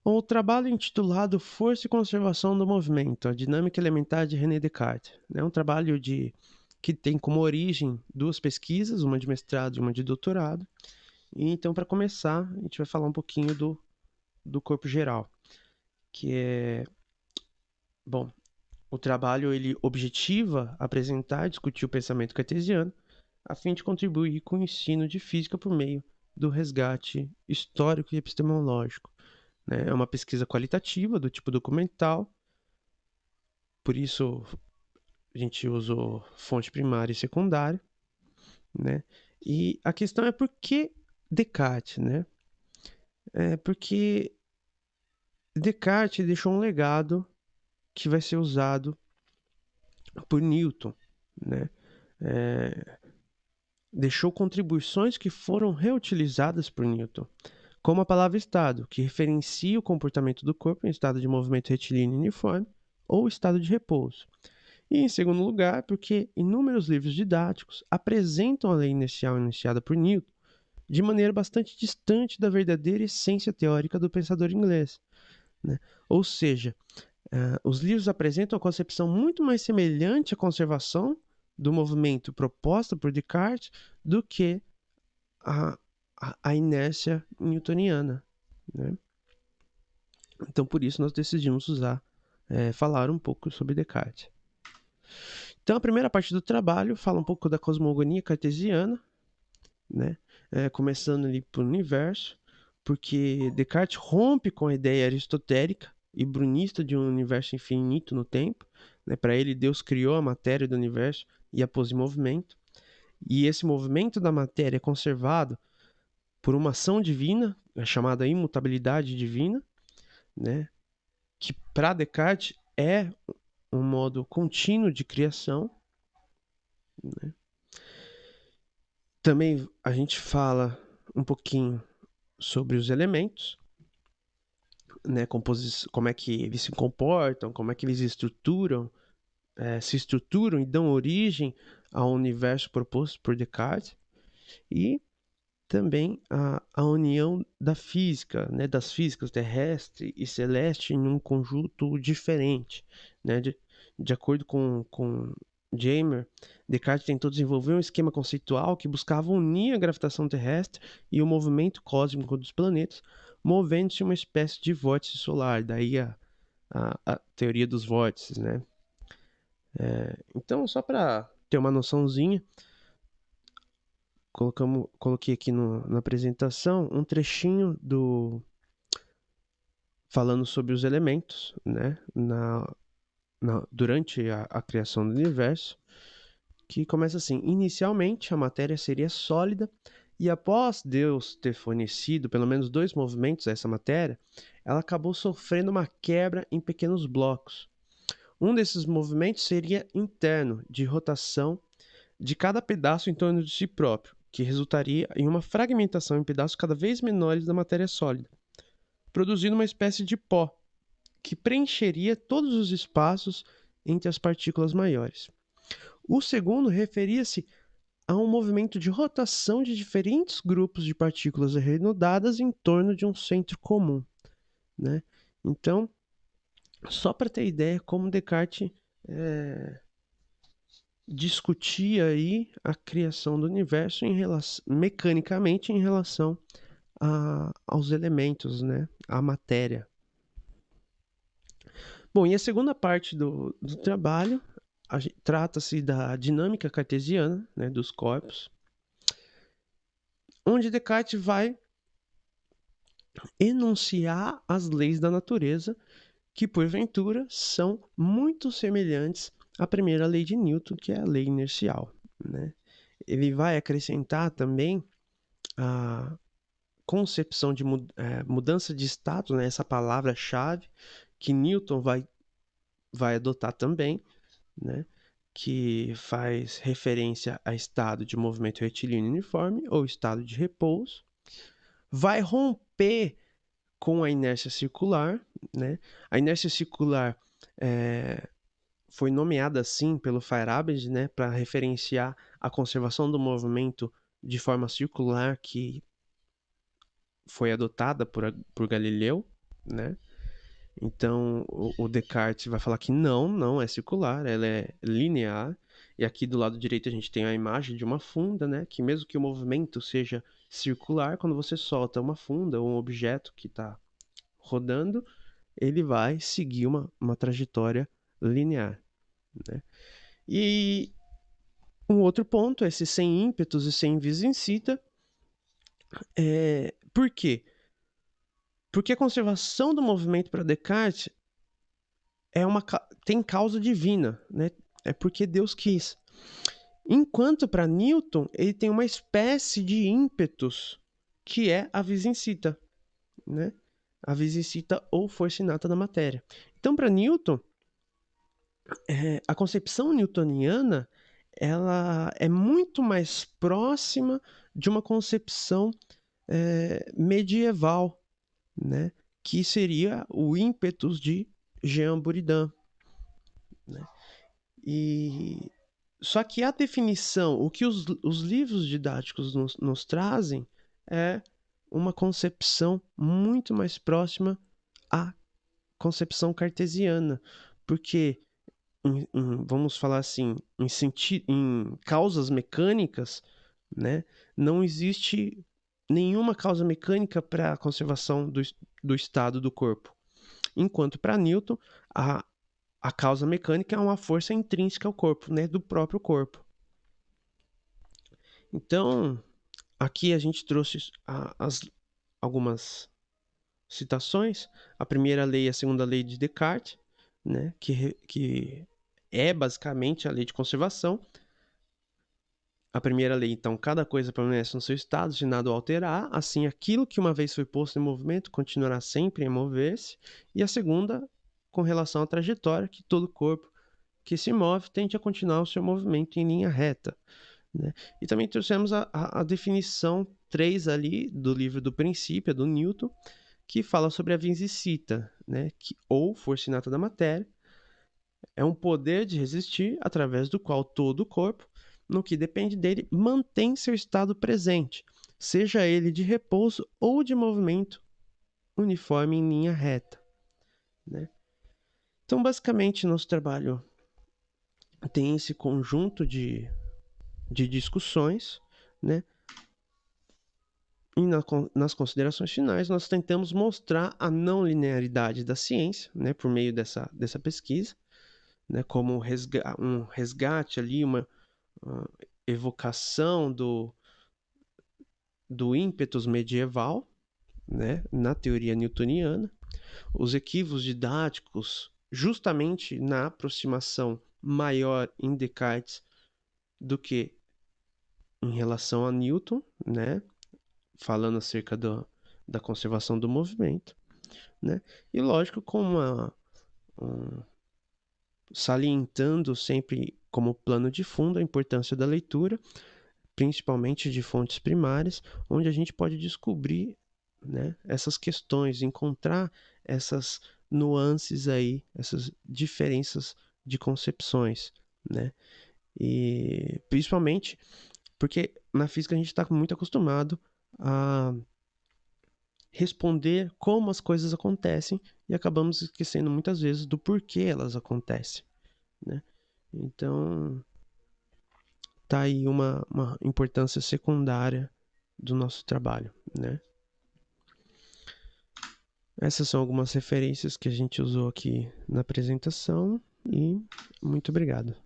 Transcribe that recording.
O trabalho intitulado Força e Conservação do Movimento, a Dinâmica Elementar de René Descartes. É um trabalho que tem como origem duas pesquisas, uma de mestrado e uma de doutorado. E então, para começar, a gente vai falar um pouquinho do corpo geral, que é, bom, o trabalho ele objetiva apresentar e discutir o pensamento cartesiano a fim de contribuir com o ensino de física por meio do resgate histórico e epistemológico. Né? É uma pesquisa qualitativa do tipo documental, por isso a gente usou fonte primária e secundária, né? E a questão é por que Descartes, né? É porque Descartes deixou um legado que vai ser usado por Newton, né? É, deixou contribuições que foram reutilizadas por Newton, como a palavra estado, que referencia o comportamento do corpo em estado de movimento retilíneo uniforme ou estado de repouso. E, em segundo lugar, porque inúmeros livros didáticos apresentam a lei inercial enunciada por Newton de maneira bastante distante da verdadeira essência teórica do pensador inglês. Né? Ou seja, os livros apresentam a concepção muito mais semelhante à conservação do movimento proposta por Descartes do que a inércia newtoniana. Né? Então, por isso, nós decidimos falar um pouco sobre Descartes. Então, a primeira parte do trabalho fala um pouco da cosmogonia cartesiana, né? Começando ali pelo universo, porque Descartes rompe com a ideia aristotélica e brunista de um universo infinito no tempo. Né? Para ele, Deus criou a matéria do universo e a pôs em movimento. E esse movimento da matéria é conservado por uma ação divina, chamada imutabilidade divina, né? Que para Descartes é um modo contínuo de criação. Né? Também a gente fala um pouquinho sobre os elementos, né, como é que eles se comportam, como é que eles se estruturam e dão origem ao universo proposto por Descartes, e também a união da física, né, das físicas terrestre e celeste em um conjunto diferente. Né, de acordo com Jamer, Descartes tentou desenvolver um esquema conceitual que buscava unir a gravitação terrestre e o movimento cósmico dos planetas, movendo-se uma espécie de vórtice solar, daí a teoria dos vórtices. Né? Então, só para ter uma noçãozinha, coloquei aqui na apresentação um trechinho falando sobre os elementos, né, durante a criação do universo, que começa assim: inicialmente a matéria seria sólida e após Deus ter fornecido pelo menos dois movimentos a essa matéria, ela acabou sofrendo uma quebra em pequenos blocos. Um desses movimentos seria interno, de rotação de cada pedaço em torno de si próprio, que resultaria em uma fragmentação em pedaços cada vez menores da matéria sólida, produzindo uma espécie de pó, que preencheria todos os espaços entre as partículas maiores. O segundo referia-se a um movimento de rotação de diferentes grupos de partículas arredondadas em torno de um centro comum. Né? Então, só para ter ideia como Descartes discutia aí a criação do universo mecanicamente em relação aos elementos, né? À matéria. Bom, e a segunda parte do trabalho trata-se da dinâmica cartesiana, né, dos corpos, onde Descartes vai enunciar as leis da natureza que, porventura, são muito semelhantes à primeira lei de Newton, que é a lei inercial. Né? Ele vai acrescentar também a concepção de mudança de status, né, essa palavra-chave que Newton vai adotar também, né, que faz referência a estado de movimento retilíneo uniforme ou estado de repouso. Vai romper com a inércia circular. Né? A inércia circular foi nomeada assim pelo Feyerabend, né, para referenciar a conservação do movimento de forma circular que foi adotada por Galileu. né? Então, o Descartes vai falar que não é circular, ela é linear. E aqui do lado direito a gente tem a imagem de uma funda, né? Que mesmo que o movimento seja circular, quando você solta uma funda ou um objeto que está rodando, ele vai seguir uma trajetória linear, né? E um outro ponto, esse sem ímpetos e sem vis incita, por quê? Porque a conservação do movimento para Descartes tem causa divina, né? É porque Deus quis. Enquanto para Newton, ele tem uma espécie de ímpetus, que é a vis incita, né? A vis incita ou força inata da matéria. Então, para Newton, a concepção newtoniana ela é muito mais próxima de uma concepção medieval, né? Que seria o ímpetus de Jean Buridan, né? E só que a definição, o que os livros didáticos nos trazem é uma concepção muito mais próxima à concepção cartesiana, porque vamos falar assim, em causas mecânicas, né, não existe nenhuma causa mecânica para a conservação do estado do corpo. Enquanto para Newton, a causa mecânica é uma força intrínseca ao corpo, né, do próprio corpo. Então, aqui a gente trouxe algumas citações. A primeira lei e a segunda lei de Descartes, né, que é basicamente a lei de conservação. A primeira lei, então, cada coisa permanece no seu estado, de nada o alterar. Assim, aquilo que uma vez foi posto em movimento continuará sempre em mover-se. E a segunda, com relação à trajetória, que todo corpo que se move tende a continuar o seu movimento em linha reta, né? E também trouxemos a definição 3 ali do livro do Princípio, do Newton, que fala sobre a visicita, né? Ou força inata da matéria, é um poder de resistir através do qual todo o corpo, no que depende dele, mantém seu estado presente, seja ele de repouso ou de movimento uniforme em linha reta, né? Então, basicamente, nosso trabalho tem esse conjunto de discussões, né? E nas considerações finais, nós tentamos mostrar a não linearidade da ciência, né, por meio dessa pesquisa, né, como um resgate ali, uma evocação do ímpetus medieval, né, na teoria newtoniana, os equívocos didáticos justamente na aproximação maior em Descartes do que em relação a Newton, né, falando acerca da conservação do movimento, né, e lógico com salientando sempre como plano de fundo a importância da leitura, principalmente de fontes primárias, onde a gente pode descobrir, né, essas questões, encontrar essas nuances aí, essas diferenças de concepções, né? E principalmente porque na física a gente está muito acostumado a responder como as coisas acontecem e acabamos esquecendo muitas vezes do porquê elas acontecem, né? Então, tá aí uma importância secundária do nosso trabalho, né? Essas são algumas referências que a gente usou aqui na apresentação e muito obrigado.